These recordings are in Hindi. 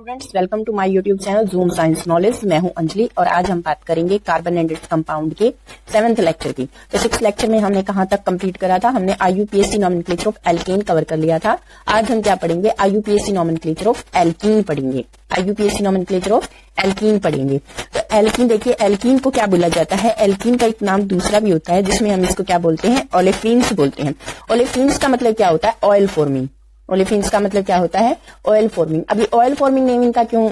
Students, welcome to my YouTube channel Zoom Science Knowledge. मैं हूं अंजलि और आज हम बात करेंगे कार्बन एंड इट्स कंपाउंड के 7th लेक्चर की। तो 6th लेक्चर में हमने कहां तक कंप्लीट करा था? हमने IUPAC nomenclature of alkene cover कर लिया था। आज हम क्या पढ़ेंगे? आईयूपीएसी नॉमेनक्लेचर ऑफ एल्कीन पढ़ेंगे। आईयूपीएसी नॉमेनक्लेचर ऑफ एल्कीन पढ़ेंगे। तो एल्कीन देखिए, एल्कीन को क्या बोला जाता है? एल्कीन का एक नाम दूसरा भी होता है जिसमें हम इसको क्या बोलते हैं? ओलेफिन्स बोलते हैं। ओलेफिन्स का मतलब क्या होता है? Oil forming. ओलेफिन्स का मतलब क्या होता है? Oil forming. अभी ऑयल फॉर्मिंग नेमिंग का क्यों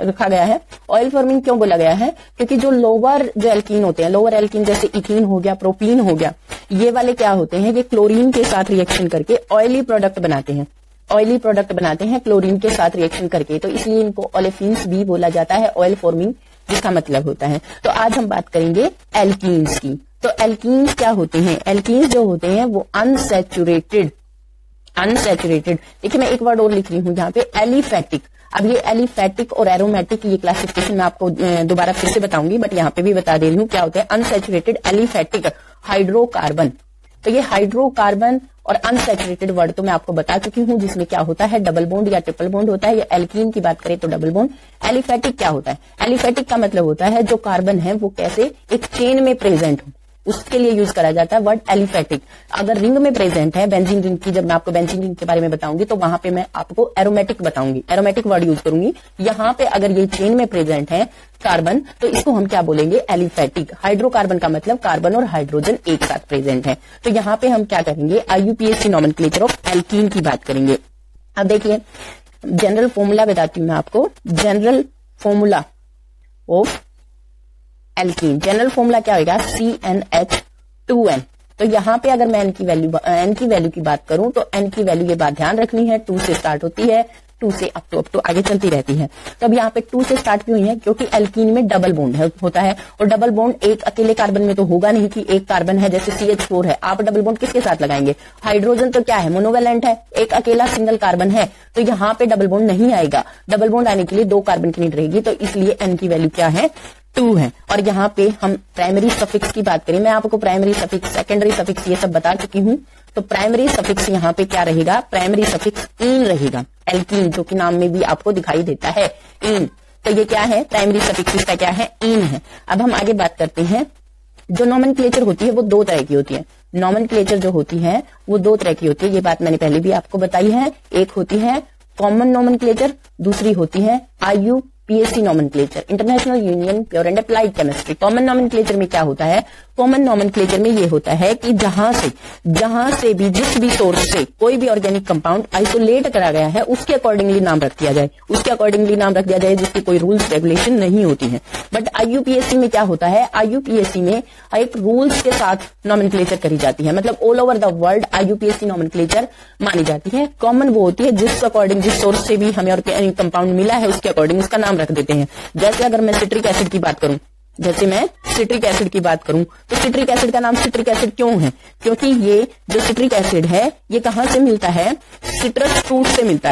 रखा गया है? ऑयल फॉर्मिंग क्यों बोला गया है? क्योंकि जो लोअर जो एल्कीन होते हैं, लोअर एल्कीन जैसे इथीन हो गया, प्रोपीन हो गया, ये वाले क्या होते हैं? ये क्लोरीन के साथ रिएक्शन करके ऑयली प्रोडक्ट बनाते हैं। ऑयली प्रोडक्ट बनाते हैं क्लोरीन के साथ रिएक्शन करके, तो इसलिए इनको ओलेफिन्स भी बोला जाता है, ऑयल फॉर्मिंग जिसका मतलब होता है। तो आज हम बात करेंगे एल्कीन्स की। तो एल्कीन्स क्या होते हैं? एल्कीन्स जो होते हैं वो अनसैचुरेटेड देखिए, मैं एक वर्ड और लिख रही हूं यहाँ पे, एलिफेटिक। अब ये एलिफेटिक और एरोमेटिक ये क्लासिफिकेशन मैं आपको दोबारा फिर से बताऊंगी, बट यहाँ पे भी बता दे रही हूँ क्या होता है। Unsaturated, aliphatic, hydrocarbon. तो ये हाइड्रोकार्बन और अनसैचुरेटेड वर्ड तो मैं आपको बता चुकी हूँ, जिसमें क्या होता है? डबल बॉन्ड या ट्रिपल बॉन्ड होता है। ये एल्कीन की बात करें तो डबल बॉन्ड। एलिफेटिक क्या होता है? एलिफेटिक का मतलब होता है जो कार्बन है वो कैसे एक चेन में प्रेजेंट हो, उसके लिए यूज करा जाता है वर्ड एलिफेटिक। अगर रिंग में प्रेजेंट है, बेंजीन रिंग की, जब मैं आपको बेंजीन रिंग के बारे में बताऊंगी तो वहां पे मैं आपको एरोमेटिक बताऊंगी, एरोमेटिक वर्ड यूज करूंगी। यहाँ पे अगर ये चेन में प्रेजेंट है कार्बन, तो इसको हम क्या बोलेंगे? एलिफेटिक। हाइड्रोकार्बन का मतलब कार्बन और हाइड्रोजन एक साथ प्रेजेंट है। तो यहाँ पे हम क्या करेंगे? आईयूपीएसी नॉमेनक्लेचर ऑफ एल्कीन की बात करेंगे। अब देखिए, जनरल फॉर्मूला बताती हूँ मैं आपको। General formula of alkene, general formula क्या होगा? CnH2n। तो यहाँ पे अगर मैं एन की वैल्यू की बात करूं तो एन की वैल्यू ये बात ध्यान रखनी है, 2 से स्टार्ट होती है, 2 से अप टू आगे चलती रहती है। तो अब यहाँ पे 2 से स्टार्ट क्यों हुई है? क्योंकि एल्कीन में डबल बॉन्ड होता है, और डबल बॉन्ड एक अकेले कार्बन में तो होगा नहीं कि एक कार्बन है जैसे CH4 है, आप डबल बॉन्ड किसके साथ लगाएंगे? हाइड्रोजन तो क्या है? मोनोवैलेंट है, एक अकेला सिंगल कार्बन है, तो यहाँ पे डबल बॉन्ड नहीं आएगा। डबल बॉन्ड आने के लिए 2 कार्बन की नीड रहेगी, तो इसलिए एन की वैल्यू क्या है? 2 है। और यहाँ पे हम प्राइमरी सफिक्स की बात करें, मैं आपको प्राइमरी सफिक्स, सेकेंडरी सफिक्स ये सब बता चुकी हूँ। तो प्राइमरी सफिक्स यहाँ पे क्या रहेगा? प्राइमरी सफिक्स इन रहेगा। एल्कीन जो कि नाम में भी आपको दिखाई देता है, इन। तो ये क्या है? प्राइमरी सफिक्स इसका क्या है? इन है। अब हम आगे बात करते हैं। जो नॉमेनक्लेचर होती है वो 2 तरह की होती है। नॉमेनक्लेचर जो होती है वो 2 तरह की होती है, ये बात मैंने पहले भी आपको बताई है। एक होती है कॉमन नॉमेनक्लेचर, दूसरी होती है IUPAC nomenclature, international union pure and applied chemistry. Common nomenclature में क्या होता है? कॉमन नॉमेनक्लेचर में ये होता है कि जहां से भी, जिस भी सोर्स से कोई भी ऑर्गेनिक कंपाउंड आइसोलेट करा गया है उसके अकॉर्डिंगली नाम रख दिया जाए, जिसकी कोई रूल्स रेगुलेशन नहीं होती है। बट आईयूपीएसी में क्या होता है? आईयूपीएसी में एक रूल्स के साथ नॉमेनक्लेचर करी जाती है, मतलब all over the world IUPAC nomenclature मानी जाती है। कॉमन वो होती है जिस अकॉर्डिंग, जिस सोर्स से भी हमें ऑर्गेनिक कंपाउंड मिला है उसके अकॉर्डिंग उसका नाम रख देते हैं। जैसे अगर मैं सिट्रिक एसिड की बात करूं, तो सिट्रिक एसिड का नाम सिट्रिक एसिड क्यों है? क्योंकि ये जो सिट्रिक एसिड है ये कहां से मिलता है? सिट्रस फ्रूट से मिलता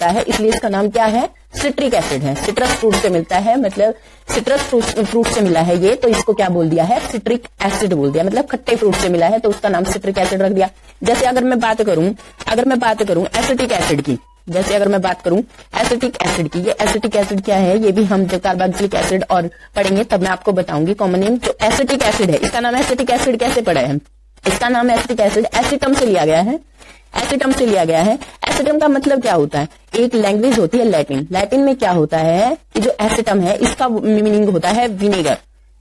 है, इसलिए इसका नाम क्या है? सिट्रिक एसिड है। सिट्रस फ्रूट से मिलता है, मतलब सिट्रस फ्रूट से मिला है ये, तो इसको क्या बोल दिया है? सिट्रिक एसिड बोल दिया, मतलब खट्टे फ्रूट से मिला है तो उसका नाम सिट्रिक एसिड रख दिया। जैसे अगर मैं बात करूं एसिटिक एसिड की, एसिटिक ये एसिटिक एसिड क्या है? ये भी हम जब कार्बोक्सिलिक एसिड और पढ़ेंगे तब मैं आपको बताऊंगी कॉमन नेम। जो एसिटिक एसिड है, इसका नाम एसिटिक एसिड कैसे पड़ा है? इसका नाम एसिटिक एसिड एसिटम से लिया गया है। एसिटम का मतलब क्या होता है? एक लैंग्वेज होती है लैटिन में क्या होता है कि जो एसिटम है इसका मीनिंग होता है विनेगर।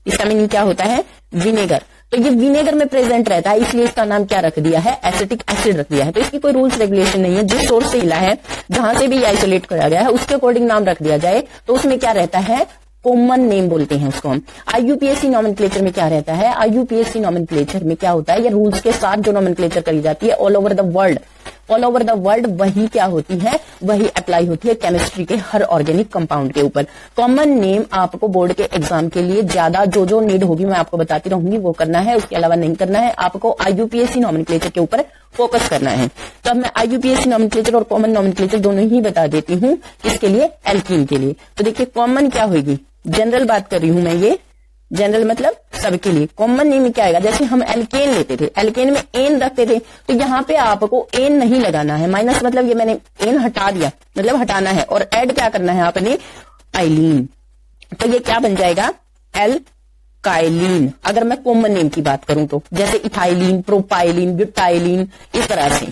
इसका मीनिंग क्या होता है? विनेगर। तो ये विनेगर में प्रेजेंट रहता है, इसलिए इसका नाम क्या रख दिया है? एसिटिक एसिड रख दिया है। तो इसकी कोई रूल्स रेगुलेशन नहीं है, जिस सोर्स से मिला है, जहां से भी आइसोलेट करा गया है उसके अकॉर्डिंग नाम रख दिया जाए, तो उसमें क्या रहता है? कॉमन नेम बोलते हैं उसको हम। आईयूपीएसी नॉमेनक्लेचर में क्या रहता है? आईयूपीएसी नॉमेनक्लेचर में क्या होता है? ये रूल्स के साथ जो नॉमेनक्लेचर करी जाती है ऑल ओवर द वर्ल्ड, वही क्या होती है? वही अप्लाई होती है केमिस्ट्री के हर ऑर्गेनिक कंपाउंड के ऊपर। कॉमन नेम आपको बोर्ड के एग्जाम के लिए ज्यादा जो नीड होगी मैं आपको बताती रहूंगी, वो करना है, उसके अलावा नहीं करना है। आपको आईयूपीएसी नॉमेनक्लेचर के ऊपर फोकस करना है। तो अब मैं आईयूपीएसी नॉमेनक्लेचर और कॉमन नॉमेनक्लेचर दोनों ही बता देती हूँ। किसके लिए? एल्कीन के लिए। तो देखिए, कॉमन क्या होगी? जनरल बात कर रही हूं मैं, ये जनरल मतलब सबके लिए। कॉमन नेम में क्या आएगा, जैसे हम एल्केन लेते थे, एल्केन में एन रखते थे, तो यहाँ पे आपको एन नहीं लगाना है, माइनस मतलब ये मैंने एन हटा दिया, मतलब हटाना है, और ऐड क्या करना है आपने, आइलीन। तो ये क्या बन जाएगा, एल्काइलीन। अगर मैं कॉमन नेम की बात करूं तो जैसे इथाइलिन, प्रोपाइलिन, ब्यूटाइलिन, इस तरह से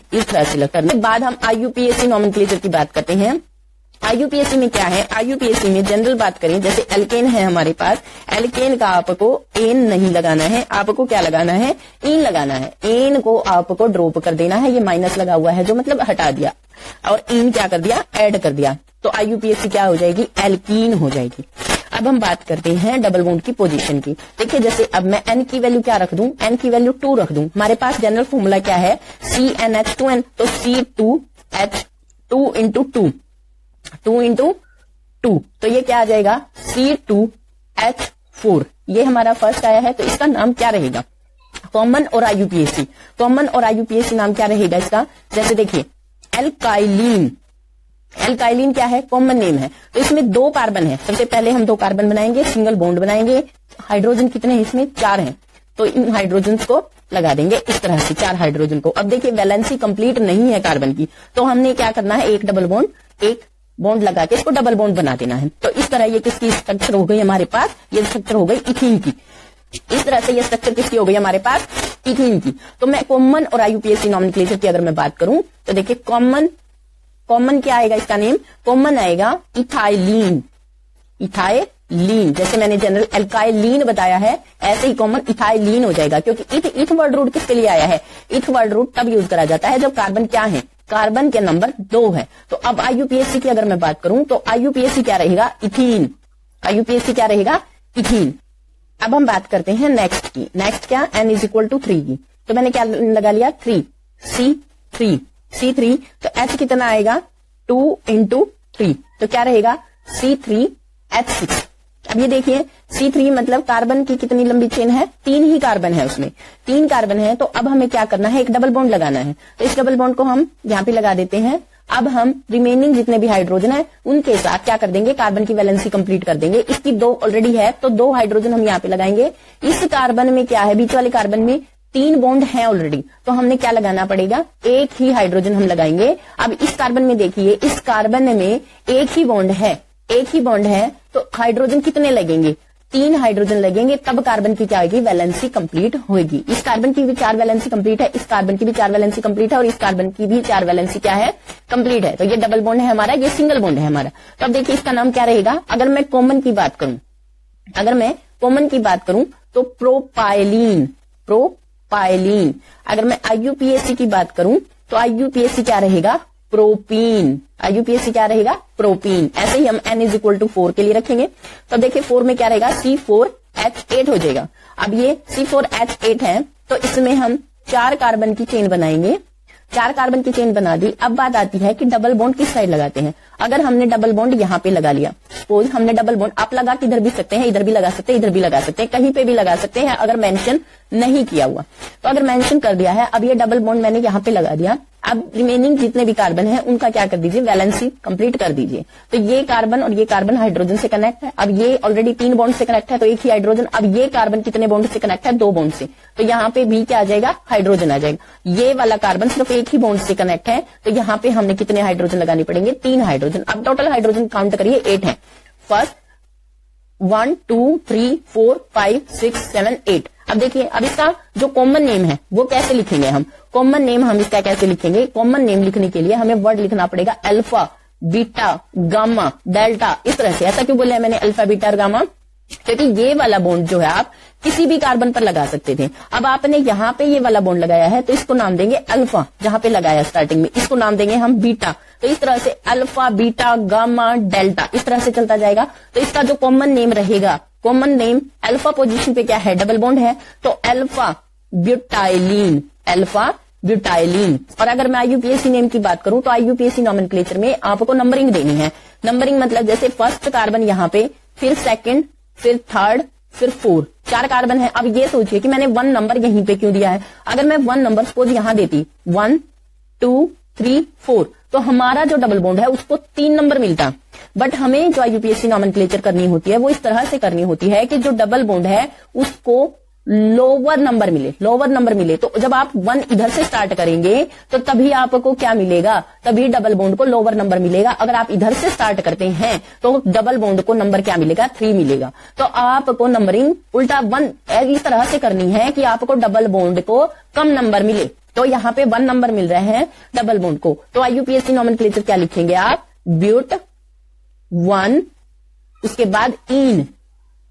करने के बाद हम आईयूपीएसी नॉमेनक्लेचर की बात करते हैं। आईयूपीएसी में क्या है, आईयूपीएसी में जनरल बात करें, जैसे एल्केन है हमारे पास, एल्केन का आपको एन नहीं लगाना है, आपको क्या लगाना है, इन लगाना है। एन को आपको ड्रॉप कर देना है, ये माइनस लगा हुआ है जो मतलब हटा दिया, और इन क्या कर दिया, ऐड कर दिया, तो आईयूपीएसी क्या हो जाएगी, एल्कीन हो जाएगी। अब हम बात करते हैं डबल बॉन्ड की पोजीशन की। देखिए जैसे अब मैं एन की वैल्यू क्या रख दूं, एन की वैल्यू 2 रख दूं। हमारे पास जनरल फॉर्मूला क्या है, CnH2n, तो C2H2 इंटू 2 इंटू 2, तो ये क्या आ जाएगा, C2H4। ये हमारा फर्स्ट आया है, तो इसका नाम क्या रहेगा, कॉमन और आईयूपीएसी। कॉमन और आईयूपीएसी नाम क्या रहेगा इसका, जैसे देखिए एल्काइलिन, एल्काइलिन क्या है, कॉमन नेम है, तो इसमें 2 कार्बन है। सबसे पहले हम 2 कार्बन बनाएंगे, सिंगल बॉन्ड बनाएंगे। हाइड्रोजन कितने हैं इसमें, 4 हैं, तो इन हाइड्रोजन को लगा देंगे इस तरह से, 4 हाइड्रोजन को। अब देखिए वैलेंसी कंप्लीट नहीं है कार्बन की, तो हमने क्या करना है, एक डबल बॉन्ड, एक बॉन्ड लगा के इसको डबल बॉन्ड बना देना है। तो इस तरह ये किसकी स्ट्रक्चर हो गई हमारे पास, ये स्ट्रक्चर हो गई इथीन की। इस तरह से ये स्ट्रक्चर किसकी हो गई हमारे पास, इथीन की। तो मैं कॉमन और आईयूपीएसी नॉमेनक्लेचर की अगर मैं बात करूं तो देखिए कॉमन क्या आएगा, इसका नेम कॉमन आएगा इथाइलिन, इथाइलिन। जैसे मैंने जनरल एल्काइलिन बताया है, ऐसे ही कॉमन इथाइलिन हो जाएगा, क्योंकि इथ वर्ड रूट किसके लिए आया है, इथ वर्ड रूट तब यूज करा जाता है जब कार्बन क्या है, कार्बन के नंबर 2 है। तो अब आईयूपीएसी की अगर मैं बात करूं तो आईयूपीएसी क्या रहेगा, इथीन। आईयूपीएसी क्या रहेगा, इथीन। अब हम बात करते हैं नेक्स्ट की। नेक्स्ट क्या, n=3 की, तो मैंने क्या लगा लिया, 3, C3, तो H कितना आएगा, 2 इंटू 3, तो क्या रहेगा, C3H6। अब ये देखिए C3 मतलब कार्बन की कितनी लंबी चेन है, 3 ही कार्बन है उसमें, 3 कार्बन है। तो अब हमें क्या करना है, एक डबल बॉन्ड लगाना है, तो इस डबल बॉन्ड को हम यहाँ पे लगा देते हैं। अब हम रिमेनिंग जितने भी हाइड्रोजन है उनके साथ क्या कर देंगे, कार्बन की वैलेंसी कंप्लीट कर देंगे। इसकी 2 ऑलरेडी है, तो 2 हाइड्रोजन हम यहाँ पे लगाएंगे। इस कार्बन में क्या है, बीच वाले कार्बन में 3 बॉन्ड है ऑलरेडी, तो हमने क्या लगाना पड़ेगा, एक ही हाइड्रोजन हम लगाएंगे। अब इस कार्बन में देखिए, इस कार्बन में एक ही बॉन्ड है, तो हाइड्रोजन कितने लगेंगे, 3 हाइड्रोजन लगेंगे, तब कार्बन की क्या होगी, वैलेंसी कंप्लीट होगी। इस कार्बन की भी 4 वैलेंसी कंप्लीट है, इस कार्बन की भी 4 वैलेंसी कंप्लीट है, और इस कार्बन की भी 4 वैलेंसी क्या है, कंप्लीट है। तो ये डबल बॉन्ड है हमारा, ये सिंगल बॉन्ड है हमारा। तो अब देखिए इसका नाम क्या रहेगा। अगर मैं कॉमन की बात करूं, तो प्रोपाइलिन। अगर मैं आईयूपीएसी की बात करूं तो आईयूपीएसी क्या रहेगा, प्रोपीन। आईयूपीएसी क्या रहेगा, प्रोपीन। ऐसे ही हम n=4 के लिए रखेंगे, तो देखिए 4 में क्या रहेगा, C4H8 हो जाएगा। अब ये C4H8 है, तो इसमें हम 4 कार्बन की चेन बनाएंगे, 4 कार्बन की चेन बना दी। अब बात आती है कि डबल बॉन्ड किस साइड लगाते हैं। अगर हमने डबल बॉन्ड यहाँ पे लगा लिया, सपोज हमने डबल बॉन्ड, आप लगा के इधर भी सकते हैं, इधर भी लगा सकते हैं, इधर भी लगा सकते हैं, कहीं पे भी लगा सकते हैं अगर मेंशन नहीं किया हुआ। तो अगर मेंशन कर दिया है, अब ये डबल बॉन्ड मैंने यहाँ पे लगा दिया, अब रिमेनिंग जितने भी कार्बन है उनका क्या कर दीजिए, वैलेंसी कंप्लीट कर दीजिए। तो ये कार्बन और ये कार्बन हाइड्रोजन से कनेक्ट है। अब ये ऑलरेडी 3 बॉन्ड से कनेक्ट है, तो एक ही हाइड्रोजन। अब ये कार्बन कितने बॉन्ड से कनेक्ट है, 2 बॉन्ड से, तो यहाँ पे भी क्या आ जाएगा, हाइड्रोजन आ जाएगा। ये वाला कार्बन सिर्फ एक ही बॉन्ड से कनेक्ट है, तो यहाँ पे हमने कितने हाइड्रोजन लगाने पड़ेंगे, 3 हाइड्रोजन। अब टोटल हाइड्रोजन काउंट करिए, 8 है। फर्स्ट 1 2 3 4 5 6 7 8। अब देखिए, अब इसका जो कॉमन नेम है वो कैसे लिखेंगे हम, कॉमन नेम हम इसका कैसे लिखेंगे। कॉमन नेम लिखने के लिए हमें वर्ड लिखना पड़ेगा अल्फा, बीटा, गामा, डेल्टा, इस तरह से। ऐसा क्यों बोले मैंने अल्फा, बीटा और गामा, क्योंकि ये वाला बॉन्ड जो है आप किसी भी कार्बन पर लगा सकते थे। अब आपने यहाँ पे ये वाला बॉन्ड लगाया है, तो इसको नाम देंगे अल्फा, जहां पे लगाया स्टार्टिंग में, इसको नाम देंगे हम बीटा। तो इस तरह से अल्फा, बीटा, गामा, डेल्टा, इस तरह से चलता जाएगा। तो इसका जो कॉमन नेम रहेगा, कॉमन नेम अल्फा पोजीशन पे क्या है, डबल बॉन्ड है, तो अल्फा ब्यूटाइलिन, अल्फा ब्यूटाइलिन। और अगर मैं आईयूपीएसी नेम की बात करूं तो आईयूपीएसी नॉमेनक्लेचर में आपको नंबरिंग देनी है। नंबरिंग मतलब जैसे फर्स्ट कार्बन यहाँ पे, फिर सेकंड, फिर थर्ड, फिर 4, 4 कार्बन है। अब ये सोचिए कि मैंने 1 नंबर यहीं पे क्यों दिया है। अगर मैं 1 नंबर सपोज यहां देती 1 2 3 4, तो हमारा जो डबल बॉन्ड है उसको 3 नंबर मिलता। बट हमें जो IUPAC नॉमेनक्लेचर करनी होती है वो इस तरह से करनी होती है कि जो डबल बॉन्ड है उसको लोअर नंबर मिले। तो जब आप 1 इधर से स्टार्ट करेंगे तो तभी आपको क्या मिलेगा, तभी डबल बॉन्ड को लोअर नंबर मिलेगा। अगर आप इधर से स्टार्ट करते हैं तो डबल बॉन्ड को नंबर क्या मिलेगा, 3 मिलेगा। तो आपको नंबरिंग उल्टा 1 इस तरह से करनी है कि आपको डबल बॉन्ड को कम नंबर मिले। तो यहाँ पे 1 नंबर मिल रहे हैं डबल बॉन्ड को। तो IUPAC नॉमेनक्लेचर क्या लिखेंगे आप, ब्यूट 1, उसके बाद इन,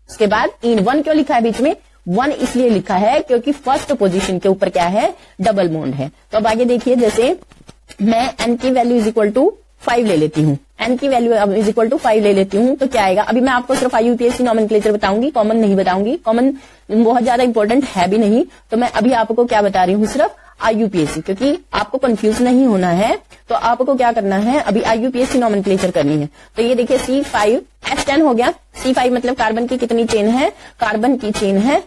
1 क्यों लिखा है बीच में, 1 इसलिए लिखा है क्योंकि फर्स्ट पोजीशन के ऊपर क्या है, डबल बॉन्ड है। तो अब आगे देखिए, जैसे मैं n की वैल्यू इज इक्वल टू 5 ले लेती हूँ, n की वैल्यू इज इक्वल टू 5 ले लेती हूँ, तो क्या आएगा। अभी मैं आपको सिर्फ IUPAC नॉमेनक्लेचर बताऊंगी, कॉमन नहीं बताऊंगी, कॉमन बहुत ज्यादा इंपॉर्टेंट है भी नहीं। तो मैं अभी आपको क्या बता रही हूँ, सिर्फ IUPAC, क्योंकि आपको कंफ्यूज नहीं होना है। तो आपको क्या करना है, अभी IUPAC नॉमेनक्लेचर करनी है। तो ये देखिए C5 H10 हो गया। C5 मतलब कार्बन की कितनी चेन है, कार्बन की चेन है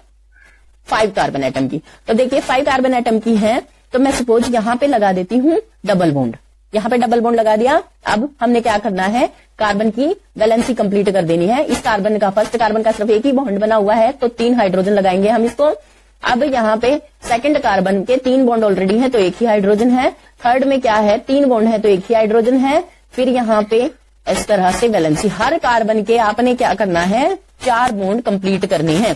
5 कार्बन एटम की। तो देखिए 5 कार्बन एटम की है, तो मैं सपोज यहां पे लगा देती हूं डबल बॉन्ड, यहां पे डबल बॉन्ड लगा दिया। अब हमने क्या करना है, कार्बन की वैलेंसी कंप्लीट कर देनी है। इस कार्बन का, फर्स्ट कार्बन का सिर्फ एक ही बॉन्ड बना हुआ है तो 3 हाइड्रोजन लगाएंगे हम इसको। अब यहाँ पे सेकंड कार्बन के 3 बॉन्ड ऑलरेडी है तो एक ही हाइड्रोजन है। थर्ड में क्या है, 3 बॉन्ड है तो एक ही हाइड्रोजन है। फिर यहाँ पे इस तरह से वैलेंसी, हर कार्बन के आपने क्या करना है, 4 बॉन्ड कंप्लीट करने हैं।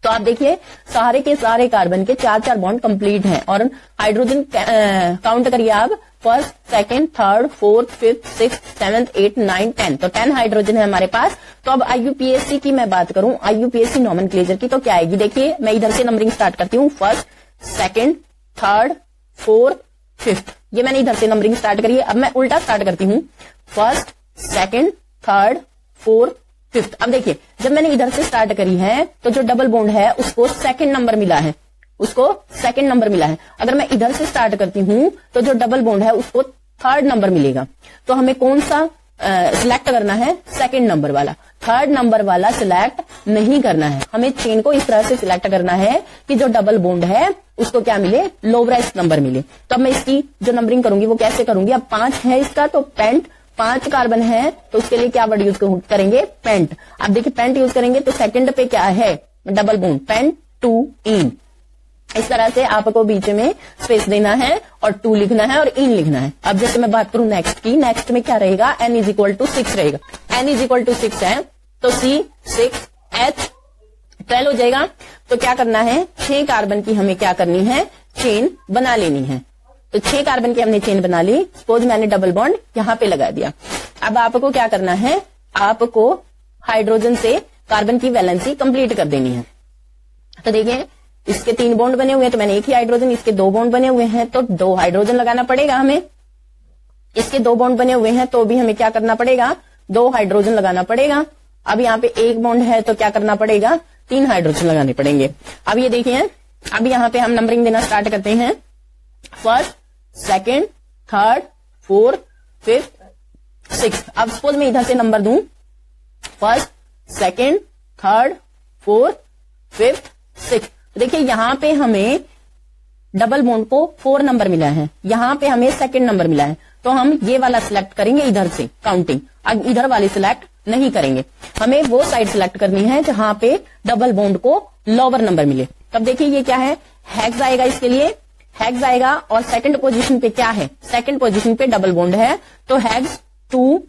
तो आप देखिए सारे के सारे कार्बन के 4-4 बॉन्ड कंप्लीट हैं। और हाइड्रोजन काउंट करिए आप, first, second, third, fourth, fifth, sixth, seventh, 8, 9, 10, तो 10 हाइड्रोजन है हमारे पास। तो अब IUPAC की मैं बात करूं, IUPAC नॉमेनक्लेचर की, तो क्या आएगी, देखिए मैं इधर से नंबरिंग स्टार्ट करती हूँ, first, second, third, fourth, fifth, ये मैंने इधर से नंबरिंग स्टार्ट करी है। अब मैं उल्टा स्टार्ट करती हूँ, first, second, third, fourth, fifth. अब देखिए जब मैंने इधर से स्टार्ट करी है तो जो डबल बॉन्ड है उसको सेकंड नंबर मिला है, अगर मैं इधर से स्टार्ट करती हूं तो जो डबल बॉन्ड है उसको थर्ड नंबर मिलेगा। तो हमें कौन सा सिलेक्ट करना है, सेकंड नंबर वाला। थर्ड नंबर वाला सिलेक्ट नहीं करना है, हमें चेन को इस तरह से सिलेक्ट करना है कि जो डबल बॉन्ड है उसको क्या मिले, लोवेस्ट नंबर मिले। तो अब मैं इसकी जो नंबरिंग करूंगी वो कैसे करूंगी, अब 5 है इसका, तो पेंट, 5 कार्बन है तो उसके लिए क्या वर्ड यूज करेंगे, पेंट। अब देखिए पेंट यूज करेंगे तो सेकंड पे क्या है, डबल बॉन्ड, पेंट 2 इन। इस तरह से आपको बीच में स्पेस देना है और 2 लिखना है और इन लिखना है। अब जैसे मैं बात करूं नेक्स्ट की, नेक्स्ट में क्या रहेगा, n इज इक्वल टू 6 रहेगा। n इज इक्वल टू 6 है तो C 6 H 12 हो जाएगा। तो क्या करना है, 6 कार्बन की हमें क्या करनी है, चेन बना लेनी है। तो 6 कार्बन की हमने चेन बना ली। सपोज मैंने डबल बॉन्ड यहां पे लगा दिया। अब आपको क्या करना है, आपको हाइड्रोजन से कार्बन की वैलेंसी कंप्लीट कर देनी है। तो देखिए इसके 3 बॉन्ड बने हुए हैं तो मैंने एक ही हाइड्रोजन, इसके 2 बॉन्ड बने हुए हैं तो 2 हाइड्रोजन लगाना पड़ेगा हमें। इसके 2 बॉन्ड बने हुए हैं तो भी हमें क्या करना पड़ेगा, 2 हाइड्रोजन लगाना पड़ेगा। अब यहाँ पे 1 बॉन्ड है तो क्या करना पड़ेगा, 3 हाइड्रोजन लगाने पड़ेंगे। अब ये देखिए, अब यहाँ पे हम नंबरिंग देना स्टार्ट करते हैं, first, second, third, fourth, fifth, sixth. अब सपोज मैं इधर से नंबर दूं, first, second, third, fourth, fifth, sixth. देखिए यहां पे हमें डबल बॉन्ड को 4 नंबर मिला है, यहां पे हमें सेकंड नंबर मिला है। तो हम ये वाला सिलेक्ट करेंगे इधर से काउंटिंग, अब इधर वाली सिलेक्ट नहीं करेंगे। हमें वो साइड सिलेक्ट करनी है जहां पे डबल बॉन्ड को लोअर नंबर मिले। तब देखिए ये क्या है, हेक्स आएगा, इसके लिए हेक्स आएगा। और सेकंड पोजीशन पे क्या है, सेकंड पोजीशन पे डबल बॉन्ड है तो हेक्स 2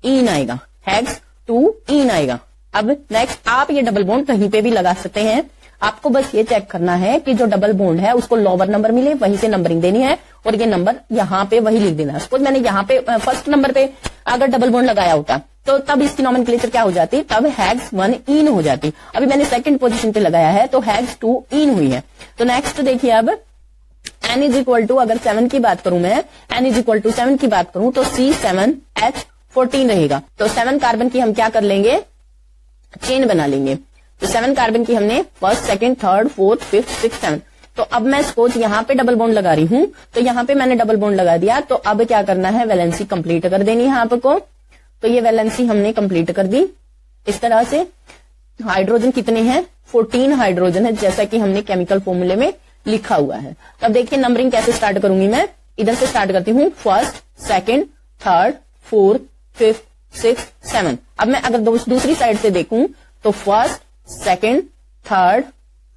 इन आएगा, हेक्स 2 इन आएगा। अब नेक्स्ट आप ये डबल बॉन्ड कहीं पे भी लगा सकते हैं, आपको बस ये चेक करना है कि जो डबल बॉन्ड है उसको लोअर नंबर मिले, वहीं से नंबरिंग देनी है और ये नंबर यहाँ पे वही लिख देना है। सपोज मैंने यहाँ पे फर्स्ट नंबर पे अगर डबल बॉन्ड लगाया होता तो तब इसकी नॉमेनक्लेचर क्या हो जाती, तब हेक्स 1 इन हो जाती। अभी मैंने सेकंड पोजीशन पे लगाया है तो हेक्स 2 इन हुई है। तो नेक्स्ट देखिए, अब n इज इक्वल टू, अगर 7 की बात करूं मैं, n इज इक्वल टू 7 की बात करूं तो C7H14 रहेगा। तो 7 कार्बन की हम क्या कर लेंगे, चेन बना लेंगे। तो 7 कार्बन की हमने first, second, third, fourth, fifth, six, 7। तो अब मैं सपोज यहाँ पे डबल बॉन्ड लगा रही हूँ, तो यहाँ पे मैंने डबल बॉन्ड लगा दिया। तो अब क्या करना है, वैलेंसी कंप्लीट कर देनी है आपको। तो ये वैलेंसी हमने कंप्लीट कर दी इस तरह से। हाइड्रोजन कितने हैं, 14 हाइड्रोजन है, जैसा कि हमने केमिकल फॉर्मूले में लिखा हुआ है। तब देखिए नंबरिंग कैसे स्टार्ट करूंगी मैं, इधर से स्टार्ट करती हूँ, first, second, third, fourth, fifth, six, seven. अब मैं अगर दूसरी साइड से देखूं तो first, second, third,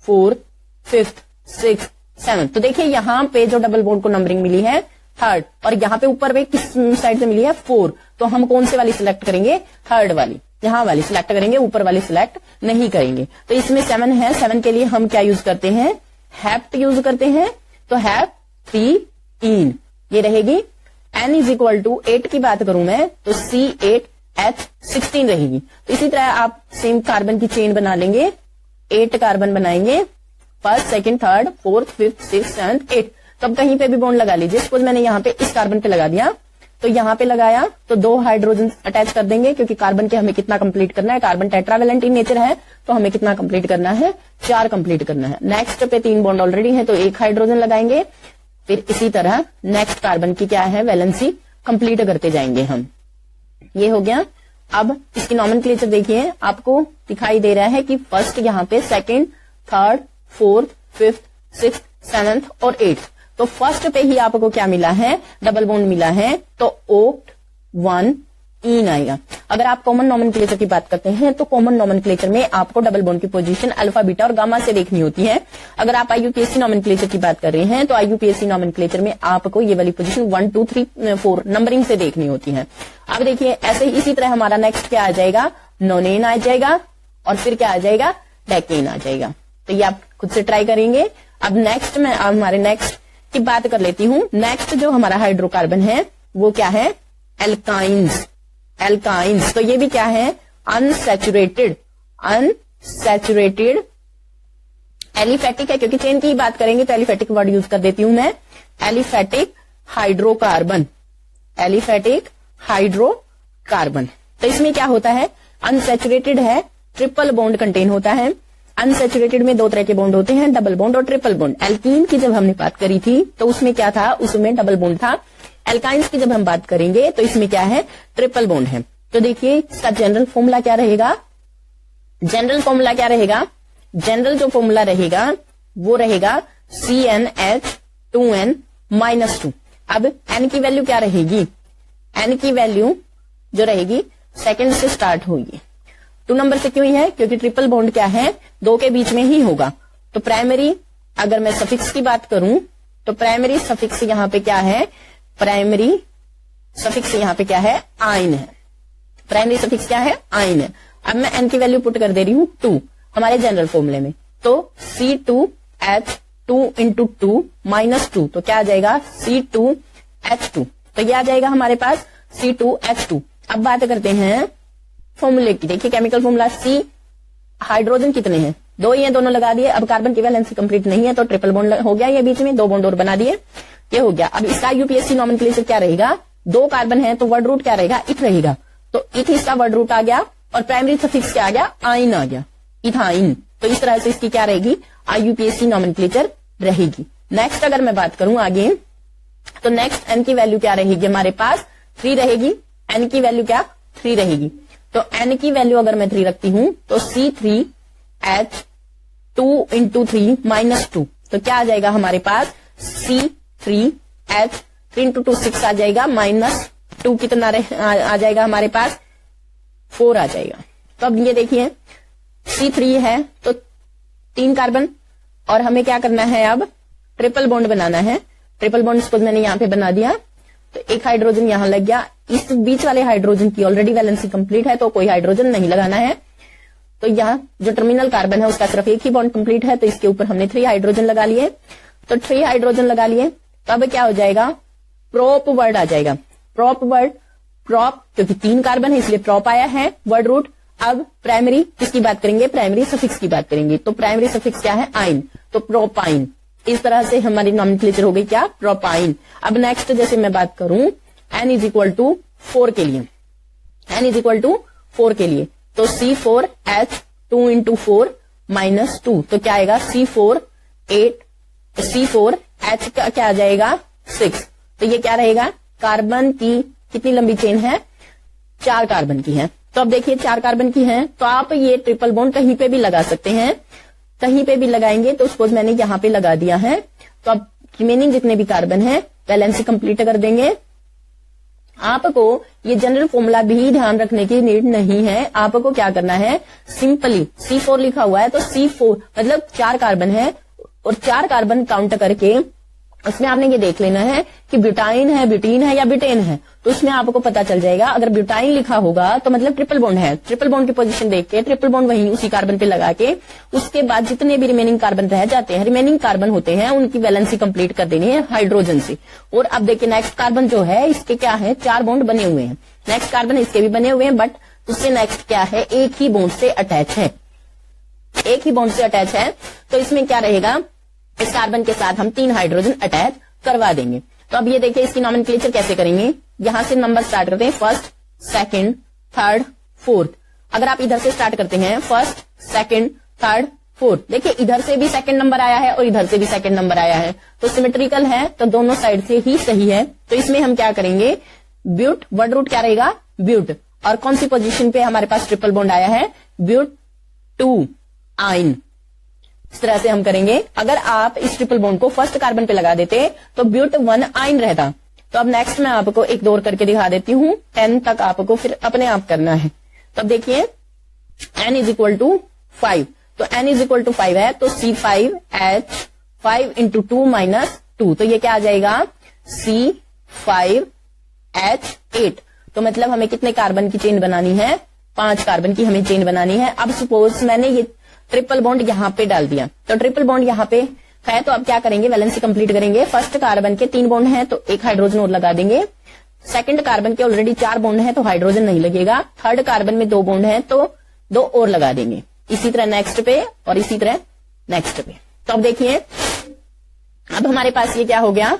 fourth, fifth, six, seven. तो देखिए यहां पे जो डबल बॉन्ड को नंबरिंग मिली है थर्ड, और यहाँ पे ऊपर पे किस साइड से मिली है फोर। तो हम कौन से वाली सिलेक्ट करेंगे? थर्ड वाली, यहाँ वाली सिलेक्ट करेंगे, ऊपर वाली सिलेक्ट नहीं करेंगे। तो इसमें 7 है, 7 के लिए हम क्या यूज करते हैं? हैप्ट यूज करते हैं। तो हैव 3 इन ये रहेगी। n इज इक्वल टू 8 की बात करूं मैं तो C8H16 रहेगी। तो इसी तरह आप सेम कार्बन की चेन बना लेंगे, 8 कार्बन बनाएंगे, first, second, third, fourth, fifth, six, seventh, 8। तब कहीं पे भी बॉन्ड लगा लीजिए। सपोज मैंने यहाँ पे इस कार्बन पे लगा दिया, तो यहाँ पे लगाया तो 2 हाइड्रोजन अटैच कर देंगे, क्योंकि कार्बन के हमें कितना कंप्लीट करना है? कार्बन टेट्रावेलेंट इन नेचर है, तो हमें कितना कंप्लीट करना है? 4 कंप्लीट करना है। नेक्स्ट पे 3 बॉन्ड ऑलरेडी है, तो 1 हाइड्रोजन लगाएंगे। फिर इसी तरह नेक्स्ट कार्बन की क्या है? वैलेंसी कंप्लीट करते जाएंगे हम। ये हो गया। अब इसकी नॉमेनक्लेचर देखिए, आपको दिखाई दे रहा है कि फर्स्ट यहाँ पे, second, third, fourth, fifth, sixth, seventh और 8th। तो फर्स्ट पे ही आपको क्या मिला है? डबल बॉन्ड मिला है, तो O1 इन आएगा। अगर आप कॉमन नॉमेनक्लेचर की बात करते हैं तो कॉमन नॉमेनक्लेचर में आपको डबल बॉन्ड की पोजीशन अल्फा, बीटा और गामा से देखनी होती है। अगर आप IUPAC नॉमेनक्लेचर की बात कर रहे हैं तो IUPAC नॉमेनक्लेचर में आपको ये वाली पोजीशन 1 2 3 4 नंबरिंग से देखनी होती है। अब देखिए ऐसे ही इसी तरह हमारा नेक्स्ट क्या आ जाएगा? नोनेन आ जाएगा, और फिर क्या आ जाएगा? डेकेन आ जाएगा। तो ये आप खुद से ट्राई करेंगे। अब नेक्स्ट में हमारे नेक्स्ट की बात कर लेती हूं। नेक्स्ट जो हमारा हाइड्रोकार्बन है वो क्या है? एल्काइंस। एल्काइंस, तो ये भी क्या है? अनसैचुरेटेड एलिफेटिक है, क्योंकि चेन की ही बात करेंगे तो एलिफेटिक वर्ड यूज कर देती हूं मैं। Aliphatic hydrocarbon, aliphatic hydrocarbon. तो इसमें क्या होता है? अनसैचुरेटेड है, ट्रिपल बॉन्ड कंटेन होता है। अनसैचुरेटेड में 2 तरह के बॉन्ड होते हैं, डबल बॉन्ड और ट्रिपल बॉन्ड। एल्कीन की जब हमने बात करी थी तो उसमें क्या था? उसमें डबल बॉन्ड था। एल्काइंस की जब हम बात करेंगे तो इसमें क्या है? ट्रिपल बॉन्ड है। तो देखिए इसका जनरल फॉर्मूला क्या रहेगा? जनरल फॉर्मूला क्या रहेगा? जनरल जो फॉर्मूला रहेगा वो रहेगा CnH2n-2। अब n की वैल्यू क्या रहेगी? n की वैल्यू जो रहेगी सेकंड से स्टार्ट होगी। 2 नंबर से क्यों ही है? क्योंकि ट्रिपल बॉन्ड क्या है? 2 के बीच में ही होगा। तो प्राइमरी, अगर मैं सफिक्स की बात करूं तो प्राइमरी सफिक्स यहां पे क्या है? प्राइमरी सफिक्स यहां पे क्या है? आइन है। प्राइमरी सफिक्स क्या है? आइन है। अब मैं n की वैल्यू पुट कर दे रही हूं 2 हमारे जनरल फॉर्मूले में, तो C2H2 इंटू 2 माइनस 2, तो क्या आ जाएगा? C2H2। तो ये आ जाएगा हमारे पास C2H2। अब बात करते हैं फॉर्मूले की। देखिए केमिकल फॉर्मूला, C हाइड्रोजन कितने हैं? 2 ही हैं, दोनों लगा दिए। अब कार्बन की वैलेंसी कंप्लीट नहीं है तो ट्रिपल बॉन्ड हो गया, ये बीच में 2 बॉन्ड और बना दिए, ये हो गया। अब इसका IUPAC नॉमेनक्लेचर क्या रहेगा? 2 कार्बन है तो वर्ड रूट क्या रहेगा? इथ रहेगा। तो इथ इसका वर्ड रूट आ गया, और प्राइमरी सफिक्स क्या आ गया? आइन आ गया, इथाइन। तो इस तरह से इसकी क्या रहेगी? IUPAC नॉमेनक्लेचर रहेगी। नेक्स्ट अगर मैं बात करूं आगे, तो नेक्स्ट n की वैल्यू क्या रहेगी हमारे पास? 3 रहेगी। n की वैल्यू क्या? 3 रहेगी। तो n की वैल्यू अगर मैं 3 रखती हूं तो C3H2 इंटू 3 माइनस 2, तो क्या आ जाएगा हमारे पास? C3H3 इंटू 2 6 आ जाएगा, माइनस 2 कितना आ जाएगा हमारे पास? 4 आ जाएगा। तो अब ये देखिए C3 है तो 3 कार्बन, और हमें क्या करना है? अब ट्रिपल बॉन्ड बनाना है। ट्रिपल बॉन्ड सपोज मैंने यहाँ पे बना दिया, तो 1 हाइड्रोजन यहां लग गया। इस बीच वाले हाइड्रोजन की ऑलरेडी वैलेंसी कंप्लीट है तो कोई हाइड्रोजन नहीं लगाना है। तो यहाँ जो टर्मिनल कार्बन है उसका सिर्फ 1 ही बॉन्ड कंप्लीट है, तो इसके ऊपर हमने 3 हाइड्रोजन लगा लिए। तो 3 हाइड्रोजन लगा लिए, तो अब क्या हो जाएगा? प्रोप वर्ड आ जाएगा। प्रोप वर्ड, प्रोप क्योंकि 3 कार्बन है इसलिए प्रोप आया है वर्ड रूट। अब प्राइमरी किसकी बात करेंगे? प्राइमरी सफिक्स की बात करेंगे। तो प्राइमरी सफिक्स क्या है? आइन, तो प्रोपाइन। इस तरह से हमारी नॉमेनक्लेचर हो गई क्या? प्रोपाइन। अब नेक्स्ट जैसे मैं बात करूं n इज इक्वल टू 4 के लिए, n इज इक्वल टू 4 के लिए, तो C4H2 इंटू 4 माइनस 2, तो क्या आएगा? C4H का क्या आ जाएगा? 6। तो ये क्या रहेगा? कार्बन की कितनी लंबी चेन है? 4 कार्बन की है। तो अब देखिए 4 कार्बन की है, तो आप ये ट्रिपल बॉन्ड कहीं पे भी लगा सकते हैं। कहीं पे भी लगाएंगे तो सपोज मैंने यहां पे लगा दिया है, तो अब रिमेनिंग जितने भी कार्बन है वैलेंसी कंप्लीट कर देंगे। आपको ये जनरल फॉर्मूला भी ध्यान रखने की नीड नहीं है। आपको क्या करना है, सिंपली C4 लिखा हुआ है तो C4 मतलब 4 कार्बन है और 4 कार्बन काउंट करके उसमें आपने ये देख लेना है कि ब्यूटाइन है, ब्यूटीन है या ब्यूटेन है। तो उसमें आपको पता चल जाएगा, अगर ब्यूटाइन लिखा होगा तो मतलब ट्रिपल बॉन्ड है। ट्रिपल बॉन्ड की पोजीशन देख के ट्रिपल बॉन्ड वहीं उसी कार्बन पे लगा के उसके बाद जितने भी रिमेनिंग कार्बन रह जाते हैं, रिमेनिंग कार्बन होते हैं, उनकी वैलेंसी कंप्लीट कर देनी है हाइड्रोजन से। और अब देखिए नेक्स्ट कार्बन जो है इसके क्या है, 4 बॉन्ड बने हुए हैं। नेक्स्ट कार्बन इसके भी बने हुए हैं बट उससे नेक्स्ट क्या है, एक ही बॉन्ड से अटैच है, एक ही बॉन्ड से अटैच है। तो इसमें क्या रहेगा, इस कार्बन के साथ हम 3 हाइड्रोजन अटैच करवा देंगे। तो अब ये देखिए इसकी नॉमेनक्लेचर कैसे करेंगे, यहां से नंबर स्टार्ट करते हैं, फर्स्ट, सेकंड, थर्ड, फोर्थ। अगर आप इधर से स्टार्ट करते हैं फर्स्ट, सेकंड, थर्ड, फोर्थ, देखिए इधर से भी सेकंड नंबर आया है और इधर से भी सेकंड नंबर आया है, तो सिमेट्रिकल है, तो दोनों साइड से ही सही है। तो इसमें हम क्या करेंगे, ब्यूट, वर्ड रूट क्या रहेगा, ब्यूट, और कौन सी पोजीशन पे हमारे पास ट्रिपल बॉन्ड आया है, ब्यूट 2 आइन। इस तरह से हम करेंगे। अगर आप इस ट्रिपल बॉन्ड को फर्स्ट कार्बन पे लगा देते तो ब्यूट 1 आइन रहता। तो अब नेक्स्ट मैं आपको एक दो और करके दिखा देती हूँ, 10 तक आपको फिर अपने आप करना है। तो अब देखिए n इज इक्वल टू 5, तो n इज इक्वल टू 5 है तो C5H5 इंटू 2 माइनस 2, तो ये क्या आ जाएगा C5H8। तो मतलब हमें कितने कार्बन की चेन बनानी है, 5 कार्बन की हमें चेन बनानी है। अब सपोज मैंने ये ट्रिपल बॉन्ड यहां पे डाल दिया, तो ट्रिपल बॉन्ड यहां पे है, तो अब क्या करेंगे, वैलेंसी कंप्लीट करेंगे। फर्स्ट कार्बन के 3 बॉन्ड हैं तो 1 हाइड्रोजन और लगा देंगे। सेकंड कार्बन के ऑलरेडी 4 बॉन्ड हैं तो हाइड्रोजन नहीं लगेगा। थर्ड कार्बन में 2 बॉन्ड हैं तो 2 और लगा देंगे। इसी तरह नेक्स्ट पे और इसी तरह नेक्स्ट पे। तो अब देखिए अब हमारे पास ये क्या हो गया,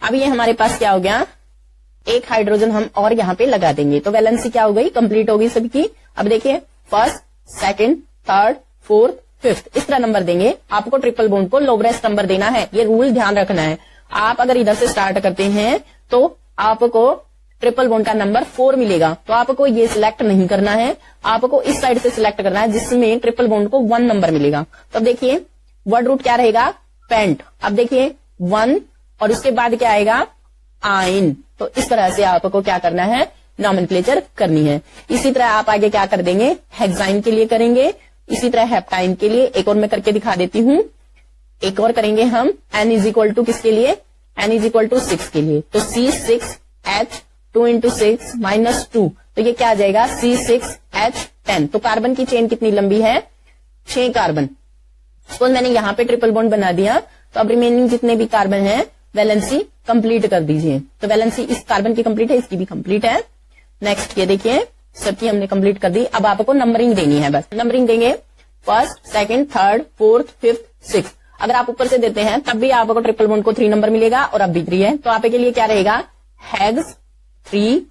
अब ये हमारे पास क्या हो गया, 1 हाइड्रोजन हम और यहां पे लगा देंगे, तो वैलेंसी क्या हो गई, कंप्लीट होगी सबकी। अब देखिए first, second, third, fourth, fifth, इस तरह नंबर देंगे। आपको ट्रिपल बॉन्ड को लोवेस्ट नंबर देना है, ये रूल ध्यान रखना है। आप अगर इधर से स्टार्ट करते हैं तो आपको ट्रिपल बॉन्ड का नंबर 4 मिलेगा, तो आपको ये सिलेक्ट नहीं करना है, आपको इस साइड से सिलेक्ट करना है जिसमें ट्रिपल बॉन्ड को 1 नंबर मिलेगा। तो अब देखिए वर्ड रूट क्या रहेगा, पेंट। अब देखिए 1 और उसके बाद क्या आएगा, आइन। तो इस तरह से आपको क्या करना है, नॉमेनक्लेचर करनी है। इसी तरह आप आगे क्या कर देंगे, हेक्साइन के लिए करेंगे, इसी तरह हेप्टाइन के लिए एक और मैं करके दिखा देती हूं। एक और करेंगे हम, n इज इक्वल टू किसके लिए, n इज इक्वल टू 6 के लिए, तो C6H2 इंटू 6 माइनस 2, तो ये क्या आ जाएगा C6H10। तो कार्बन की चेन कितनी लंबी है, 6 कार्बन। सपोज मैंने यहां पे ट्रिपल बॉन्ड बना दिया, तो अब रिमेनिंग जितने भी कार्बन है वैलेंसी कंप्लीट कर दीजिए। तो वैलेंसी इस कार्बन की कंप्लीट है, इसकी भी कंप्लीट है। नेक्स्ट ये देखिए सबकी हमने कंप्लीट कर दी। अब आपको नंबरिंग देनी है, बस नंबरिंग देंगे, first, second, third, fourth, fifth, six. अगर आप ऊपर से देते हैं तब भी आपको ट्रिपल बॉन्ड को 3 नंबर मिलेगा और अब भी 3 है, तो आपके लिए क्या रहेगा, हेक्स 3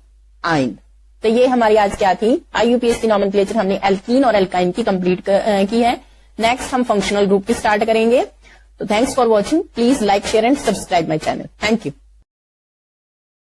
आइन। तो ये हमारी आज क्या थी, IUPAC की नॉमेनक्लेचर हमने एल्कीन और एल्काइन की कंप्लीट की है। नेक्स्ट हम फंक्शनल ग्रुप की स्टार्ट करेंगे। तो thanks for watching, please like, share and subscribe my channel. Thank you.